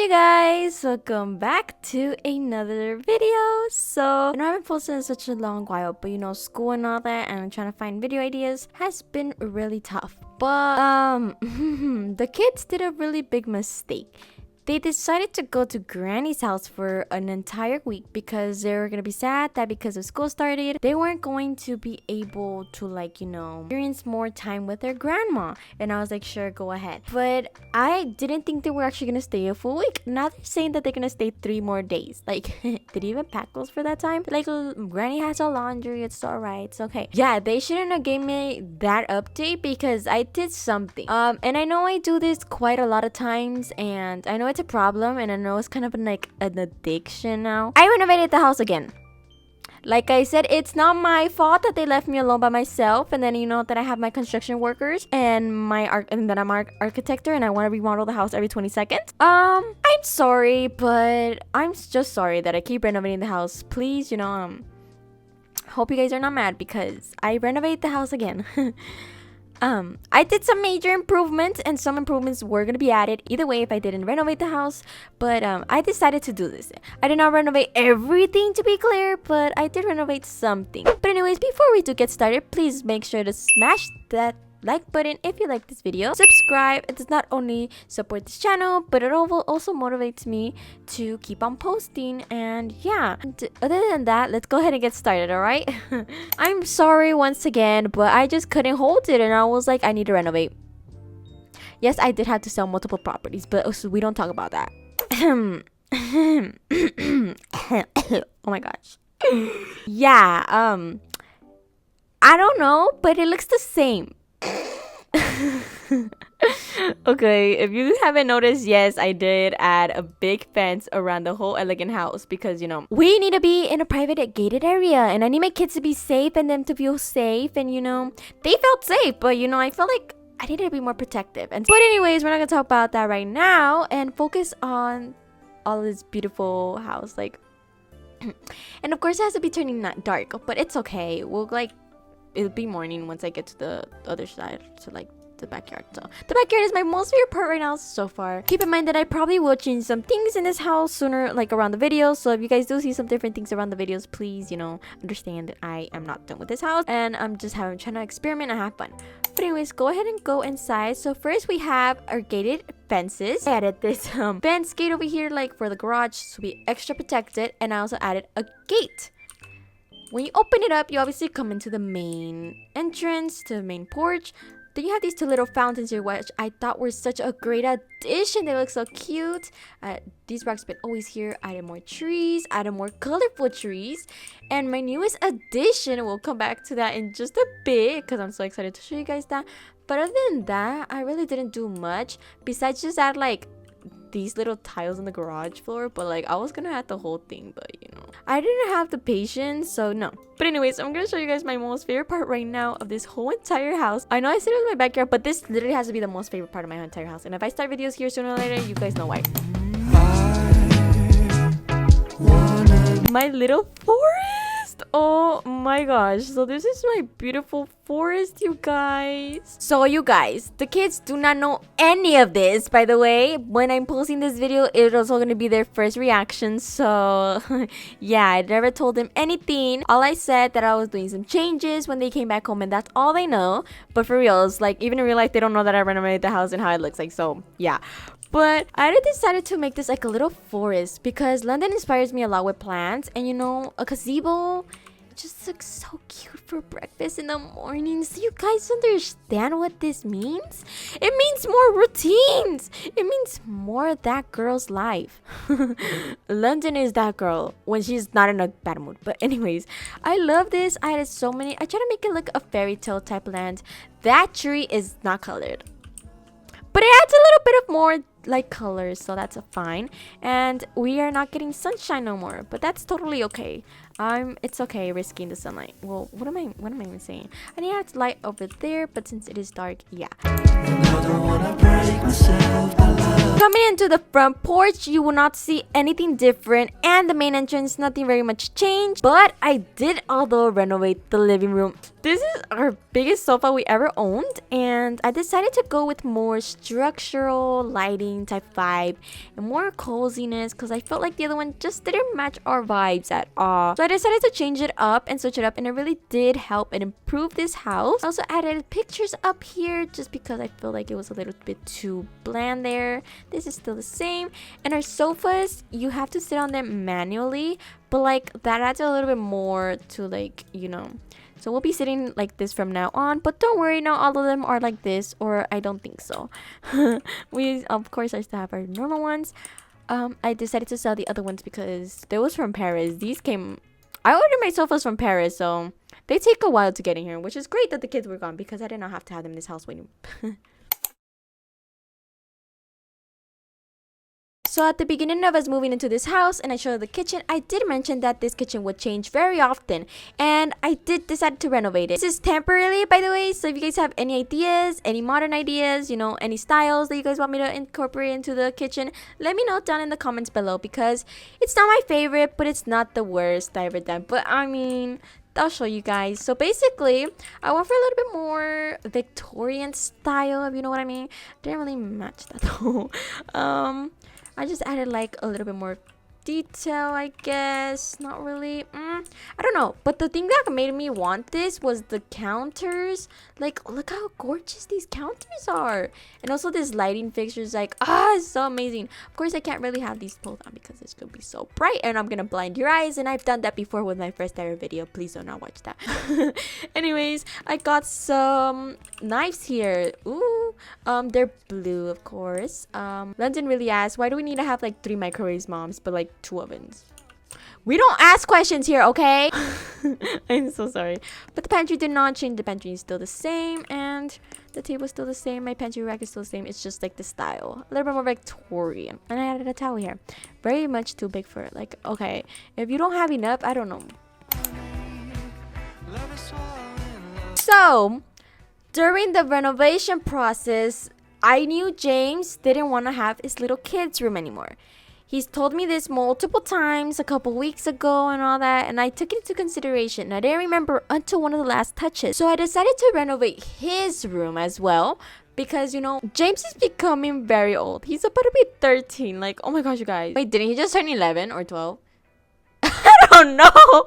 you guys, welcome back to another video. So I know I haven't posted in such a long while, but you know, school and all that, and trying to find video ideas has been really tough. But the kids did a really big mistake. They decided to go to Granny's house for an entire week because they were gonna be sad that because of school started, they weren't going to be able to, like, you know, experience more time with their grandma. And I was like, sure, go ahead. But I didn't think they were actually gonna stay a full week. Now they're saying that they're gonna stay 3 more days. Like, did you even pack clothes for that time? Like, Granny has a laundry, it's alright, it's okay. Yeah, they shouldn't have gave me that update because I did something. And I know I do this quite a lot of times, and I know it's a problem, and I know it's kind of like an addiction now. I renovated the house again. Like I said, it's not my fault that they left me alone by myself, and then you know that I have my construction workers and and then I'm architector, and I want to remodel the house every 20 seconds. I'm sorry, but I'm just sorry that I keep renovating the house. Please, you know, hope you guys are not mad because I renovate the house again. I did some major improvements, and some improvements were gonna be added either way if I didn't renovate the house, but I decided to do this. I did not renovate everything, to be clear, but I did renovate something. But anyways, before we do get started, please make sure to smash that like button if you like this video. Subscribe. It does not only support this channel, but it also motivates me to keep on posting. And yeah, other than that, let's go ahead and get started. All right. I'm sorry once again, but I just couldn't hold it, and I was like, I need to renovate. Yes, I did have to sell multiple properties, but so we don't talk about that. Oh my gosh. Yeah, I don't know, but it looks the same. Okay, if you haven't noticed, yes, I did add a big fence around the whole elegant house because, you know, we need to be in a private gated area, and I need my kids to be safe and them to feel safe, and you know, they felt safe, but you know, I felt like I needed to be more protective. And but anyways, we're not gonna talk about that right now and focus on all this beautiful house, like and of course it has to be turning not dark, but it's okay. We'll like, it'll be morning once I get to the other side, to like the backyard. So the backyard is my most favorite part right now so far. Keep in mind that I probably will change some things in this house sooner, like around the videos. So if you guys do see some different things around the videos, please, you know, understand that I am not done with this house and I'm just trying to experiment and have fun. But anyways, go ahead and go inside. So first we have our gated fences. I added this fence gate over here, like for the garage, to be extra protected, and I also added a gate. When you open it up, you obviously come into the main entrance, to the main porch. Then you have these 2 little fountains here, which I thought were such a great addition. They look so cute. These rocks been always here. Added more trees, added more colorful trees. And my newest addition, we'll come back to that in just a bit because I'm so excited to show you guys that. But other than that, I really didn't do much besides just add like these little tiles on the garage floor, but like I was gonna add the whole thing, but you know, I didn't have the patience, so no. But anyways, I'm gonna show you guys my most favorite part right now of this whole entire house. I know I said it was my backyard, but this literally has to be the most favorite part of my entire house, and if I start videos here sooner or later, you guys know why. My little forest. Oh my gosh, so this is my beautiful forest, you guys. So you guys, the kids do not know any of this, by the way. When I'm posting this video, it's also gonna be their first reaction, so yeah, I never told them anything. All I said that I was doing some changes when they came back home, and that's all they know. But for real, it's like, even in real life, they don't know that I renovated the house and how it looks like, so yeah. But I decided to make this like a little forest because London inspires me a lot with plants, and you know, a gazebo just looks so cute for breakfast in the morning. So you guys understand what this means? It means more routines. It means more of that girl's life. London is that girl when she's not in a bad mood. But anyways, I love this. I added so many. I try to make it like a fairy tale type land. That tree is not colored, but it adds a little bit of more like colors, so that's fine. And we are not getting sunshine no more, but that's totally okay. It's okay risking the sunlight. Well, what am I even saying? I need to add light over there, but since it is dark, yeah. Coming into the front porch, you will not see anything different, and the main entrance, nothing very much changed. But I did although renovate the living room. This is our biggest sofa we ever owned, and I decided to go with more structural lighting clean type vibe and more coziness, because I felt like the other one just didn't match our vibes at all. So I decided to change it up and switch it up, and it really did help and improve this house. I also added pictures up here just because I feel like it was a little bit too bland there. This is still the same. And our sofas, you have to sit on them manually, but like that adds a little bit more to, like, you know. So we'll be sitting like this from now on, but don't worry, not all of them are like this, or I don't think so. We of course I still have our normal ones. I decided to sell the other ones because they was from Paris. These came, I ordered my sofas from Paris, so they take a while to get in here, which is great that the kids were gone because I did not have to have them in this house waiting. So at the beginning of us moving into this house and I showed the kitchen, I did mention that this kitchen would change very often, and I did decide to renovate it. This is temporarily, by the way, so if you guys have any ideas, any modern ideas, you know, any styles that you guys want me to incorporate into the kitchen, let me know down in the comments below, because it's not my favorite, but it's not the worst I ever done. But I mean, I'll show you guys. So basically, I went for a little bit more Victorian style, if you know what I mean. Didn't really match that though. I just added like a little bit more detail, I guess. Not really. I don't know. But the thing that made me want this was the counters. Like, look how gorgeous these counters are. And also this lighting fixture is like, it's so amazing. Of course, I can't really have these pulled on because it's going to be so bright and I'm going to blind your eyes. And I've done that before with my first ever video. Please do not watch that. Anyways, I got some knives here. Ooh. They're blue, of course. London really asked, why do we need to have like 3 microwaves, moms, but like 2 ovens? We don't ask questions here, okay? I'm so sorry. But the pantry did not change. The pantry is still the same, and the table is still the same. My pantry rack is still the same. It's just like the style, a little bit more Victorian. And I added a towel here. Very much too big for it. Like, okay, if you don't have enough, I don't know. So during the renovation process, I knew James didn't want to have his little kids room anymore. He's told me this multiple times a couple weeks ago and all that, and I took it into consideration. I didn't remember until one of the last touches. So I decided to renovate his room as well, because, you know, James is becoming very old. He's about to be 13. Like, oh my gosh, you guys. Wait, didn't he just turn 11 or 12? I don't know.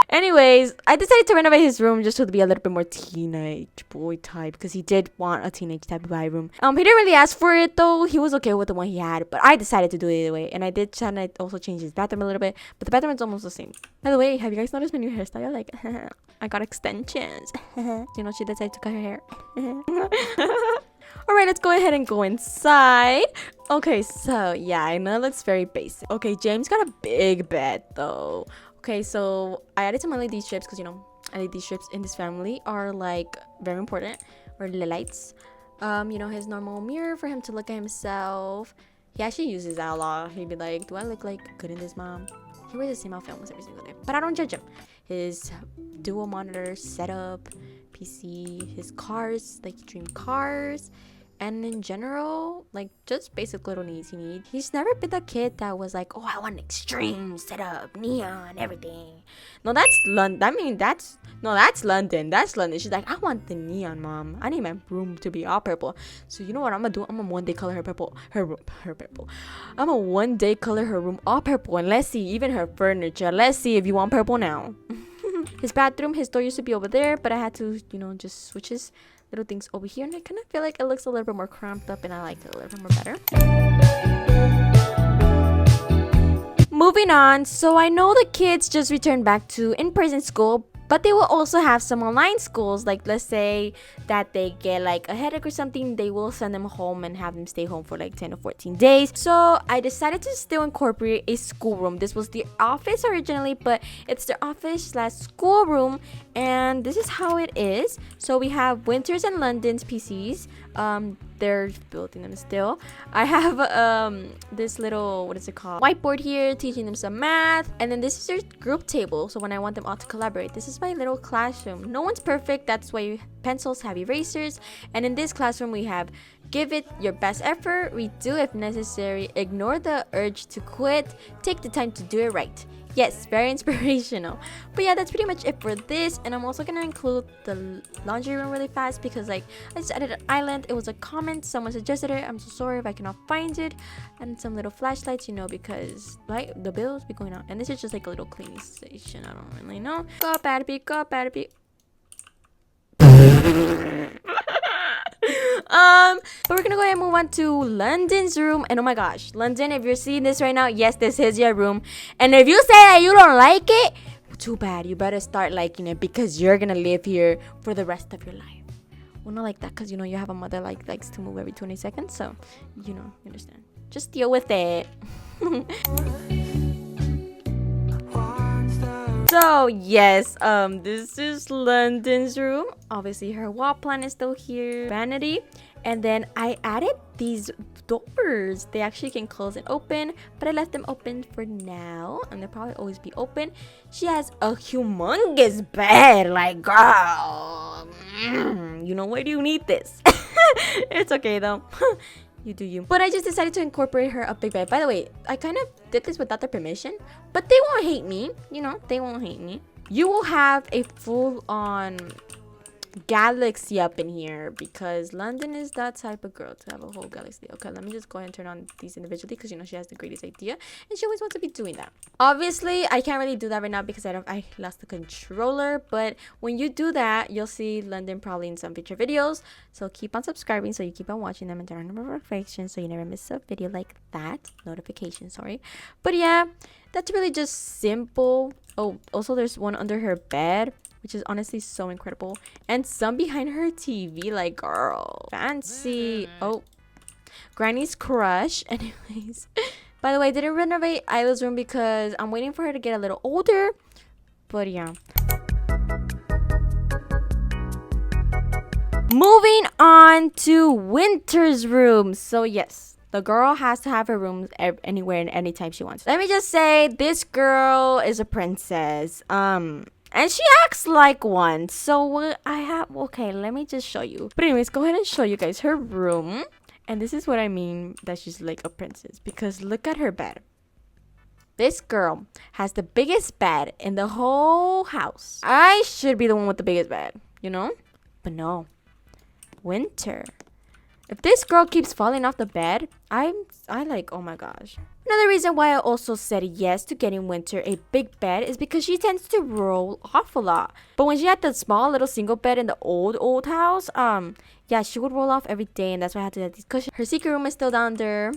Anyways, I decided to renovate his room just to be a little bit more teenage boy type, because he did want a teenage type of vibe room. He didn't really ask for it though. He was okay with the one he had, but I decided to do it either way. And I did try to also change his bathroom a little bit, but the bathroom is almost the same. By the way, have you guys noticed my new hairstyle? Like, I got extensions. You know, she decided to cut her hair. Alright, let's go ahead and go inside. Okay, so yeah, I know it looks very basic. Okay, James got a big bed though. Okay, so I added some LED strips because, you know, LED strips in this family are like very important, or the lights. You know, his normal mirror for him to look at himself. He actually uses that a lot. He'd be like, do I look like good in this, mom? He wears the same outfit almost every single day, but I don't judge him. His dual monitor setup, PC, his cars, like dream cars, and in general, like just basic little needs he needs. He's never been the kid that was like, oh, I want extreme setup, neon, everything. No, that's London. I mean, that's London. That's London. She's like, I want the neon, mom. I need my room to be all purple. So you know what I'm gonna do? I'm gonna one day color her purple. Her purple. I'm gonna one day color her room all purple, and let's see, even her furniture. Let's see if you want purple now. His bathroom, his door used to be over there, but I had to, you know, just switch his little things over here, and I kind of feel like it looks a little bit more cramped up, and I like it a little bit more better. Moving on, so I know the kids just returned back to in-person school, but they will also have some online schools. Like, let's say that they get like a headache or something, they will send them home and have them stay home for like 10 or 14 days. So I decided to still incorporate a schoolroom. This was the office originally, but it's the office/schoolroom, and this is how it is. So we have Winter's and London's PCs. They're building them still. I have this little, what is it called, whiteboard here, teaching them some math. And then this is their group table, so when I want them all to collaborate. This is my little classroom. No one's perfect, that's why you pencils have erasers. And in this classroom we have give it your best effort, redo if necessary, ignore the urge to quit, take the time to do it right. Yes, very inspirational. But yeah, that's pretty much it for this. And I'm also gonna include the laundry room really fast because like I just added an island. It was a comment, someone suggested it. I'm so sorry if I cannot find it. And some little flashlights, you know, because like the bills be going on. And this is just like a little cleaning station. I don't really know. Go 𝑣𝑑𝑜𝑤𝑒 𝐵𝑒𝑪. But we're gonna go ahead and move on to London's room. And oh my gosh, London, if you're seeing this right now, yes, this is your room. And if you say that you don't like it, too bad. You better start liking it because you're gonna live here for the rest of your life. Well, not like that, because you know you have a mother like likes to move every 20 seconds, so you know, you understand. Just deal with it. So yes, this is London's room. Obviously her wall plan is still here, vanity, and then I added these doors. They actually can close and open, but I left them open for now, and they'll probably always be open. She has a humongous bed, like girl, you know, where do you need this? It's okay though. You do you. But I just decided to incorporate her a big bed. By the way, I kind of did this without their permission, but they won't hate me. You know, they won't hate me. You will have a full-on galaxy up in here because London is that type of girl to have a whole galaxy. Okay, let me just go ahead and turn on these individually because you know she has the greatest idea and she always wants to be doing that. Obviously, I can't really do that right now because I lost the controller, but when you do that, you'll see London probably in some future videos. So keep on subscribing so you keep on watching them and turn on notifications so you never miss a video like that. Notification, sorry. But yeah, that's really just simple. Oh, also there's one under her bed, which is honestly so incredible, and some behind her TV, like girl, fancy. Oh, Granny's crush. Anyways, by the way, I didn't renovate Isla's room because I'm waiting for her to get a little older, but yeah. Moving on to Winter's room. So yes, the girl has to have her rooms anywhere and anytime she wants. Let me just say, this girl is a princess. And she acts like one. So okay, let me just show you. But anyways, go ahead and show you guys her room. And this is what I mean that she's like a princess. Because look at her bed. This girl has the biggest bed in the whole house. I should be the one with the biggest bed, you know? But no. Winter. If this girl keeps falling off the bed, I like, oh my gosh. Another reason why I also said yes to getting Winter a big bed is because she tends to roll off a lot. But when she had the small little single bed in the old house, yeah, she would roll off every day, and that's why I had to get these cushions. Her secret room is still down there.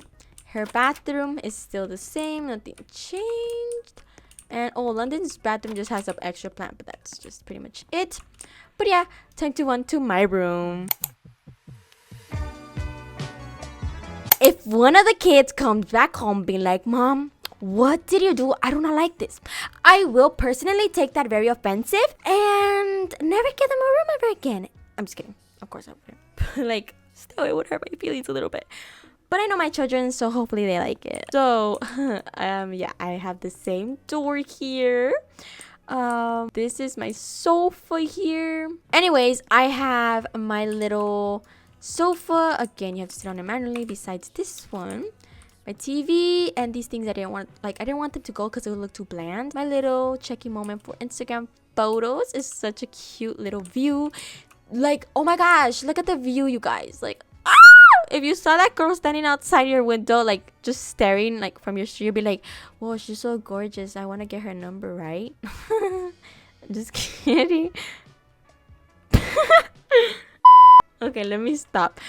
Her bathroom is still the same, nothing changed. And oh, London's bathroom just has an extra plant, but that's just pretty much it. But yeah, time to on to my room. If one of the kids comes back home being like, Mom, what did you do? I do not like this. I will personally take that very offensive and never give them a room ever again. I'm just kidding. Of course I wouldn't. Like, still it would hurt my feelings a little bit. But I know my children, so hopefully they like it. So, yeah, I have the same door here. This is my sofa here. Anyways, I have my little sofa. Again, you have to sit on it manually. Besides this one, my TV and these things I didn't want them to go because it would look too bland. My little checking moment for Instagram photos is such a cute little view. Like, oh my gosh, look at the view, you guys. Like, if you saw that girl standing outside your window, like just staring like from your street, you'd be like, whoa, she's so gorgeous, I want to get her number, right? I'm just kidding. Okay, let me stop.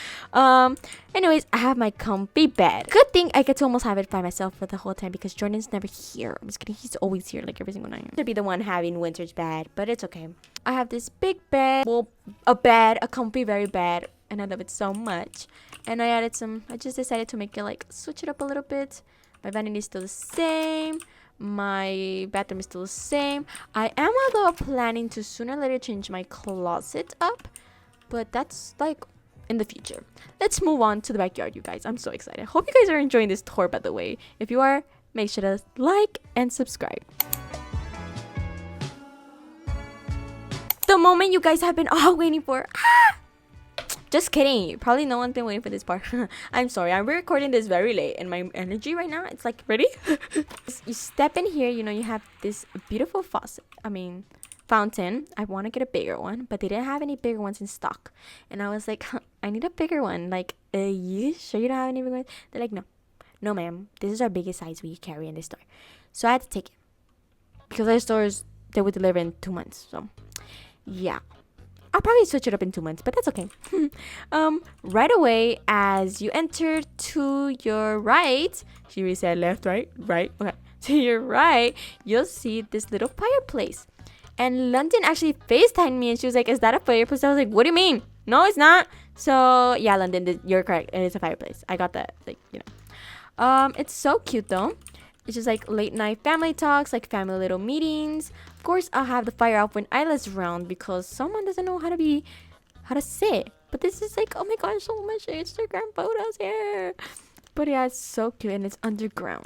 Anyways, I have my comfy bed. Good thing I get to almost have it by myself for the whole time because Jordan's never here. I'm just kidding. He's always here, like every single night. To be the one having Winter's bed, but it's okay. I have this big bed. Well, a comfy, very bed, and I love it so much. And I just decided to make it like switch it up a little bit. My vanity is still the same. My bathroom is still the same. I am, although, planning to sooner or later change my closet up. But that's like in the future. Let's move on to the backyard, you guys. I'm so excited. Hope you guys are enjoying this tour, by the way. If you are, make sure to like and subscribe. The moment you guys have been all waiting for. Just kidding. Probably no one's been waiting for this part. I'm sorry. I'm recording this very late, and my energy right now, it's like, ready? You step in here, you know, you have this beautiful faucet. I mean, fountain. I want to get a bigger one, but they didn't have any bigger ones in stock. And I was like, I need a bigger one. Like, you sure you don't have any bigger ones? They're like, no. No, ma'am. This is our biggest size we carry in this store. So I had to take it. Because other stores, they would deliver in 2 months. So, yeah. I'll probably switch it up in 2 months, but that's okay. Right away, as you enter to your right, she said left, right, okay. To your right, you'll see this little fireplace. And London actually FaceTimed me, and she was like, is that a fireplace? I was like, what do you mean? No, it's not. So, yeah, London, you're correct. It is a fireplace. I got that, like, you know. It's so cute, though. It's just like late night family talks, like family little meetings. Of course, I'll have the fire out when Isla's around because someone doesn't know how to sit. But this is like, oh my gosh, so much Instagram photos here. But yeah, it's so cute and it's underground.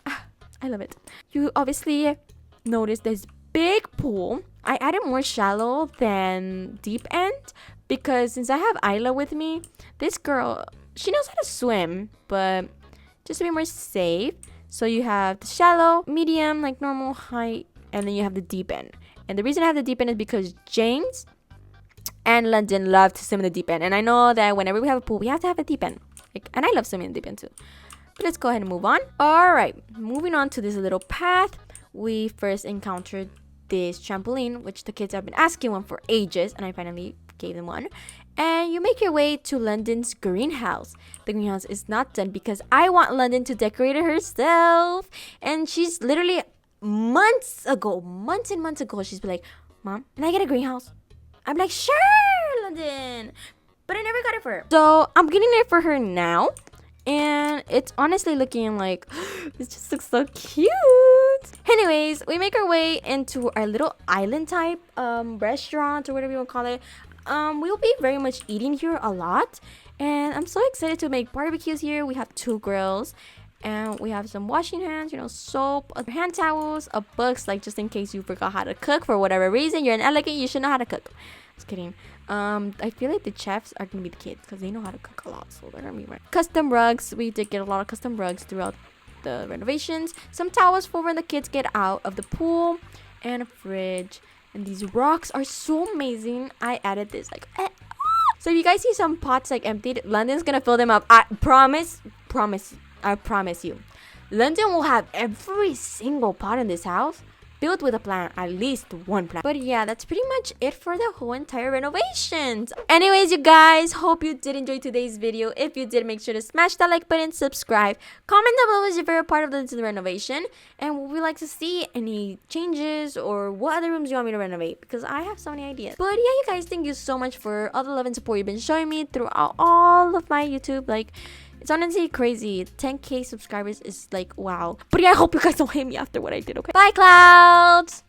I love it. You obviously notice this big pool. I added more shallow than deep end because since I have Isla with me, this girl, she knows how to swim, but just to be more safe. So you have the shallow, medium, like normal height, and then you have the deep end. And the reason I have the deep end is because James and London love to swim in the deep end. And I know that whenever we have a pool, we have to have a deep end. Like, and I love swimming in the deep end too. But let's go ahead and move on. All right, moving on to this little path. We first encountered this trampoline, which the kids have been asking one for ages, and I finally gave them one. And you make your way to London's greenhouse. The greenhouse is not done because I want London to decorate it herself. And she's literally months and months ago, she's been like, Mom, can I get a greenhouse? I'm like, sure, London. But I never got it for her. So I'm getting it for her now. And it's honestly looking like, it just looks so cute. Anyways, we make our way into our little island type restaurant or whatever you want to call it. We'll be very much eating here a lot, and I'm so excited to make barbecues here. We have 2 grills, and we have some washing hands, you know, soap, hand towels, books, like just in case you forgot how to cook for whatever reason. You're an elegant, you should know how to cook. Just kidding. I feel like the chefs are gonna be the kids because they know how to cook a lot, so they're gonna be right. Custom rugs. We did get a lot of custom rugs throughout the renovations. Some towels for when the kids get out of the pool, and a fridge. And these rocks are so amazing. I added this like so if you guys see some pots like emptied, London's gonna fill them up. I promise you. London will have every single pot in this house filled with a plant, at least one plant. But yeah, that's pretty much it for the whole entire renovations. Anyways, you guys, hope you did enjoy today's video. If you did, make sure to smash that like button, subscribe, comment down below what's your favorite part of the renovation, and would we like to see any changes or what other rooms you want me to renovate, because I have so many ideas. But yeah, you guys, thank you so much for all the love and support you've been showing me throughout all of my YouTube. Like, it's honestly crazy. 10K subscribers is like, wow. But yeah, I hope you guys don't hate me after what I did, okay? Bye, clouds!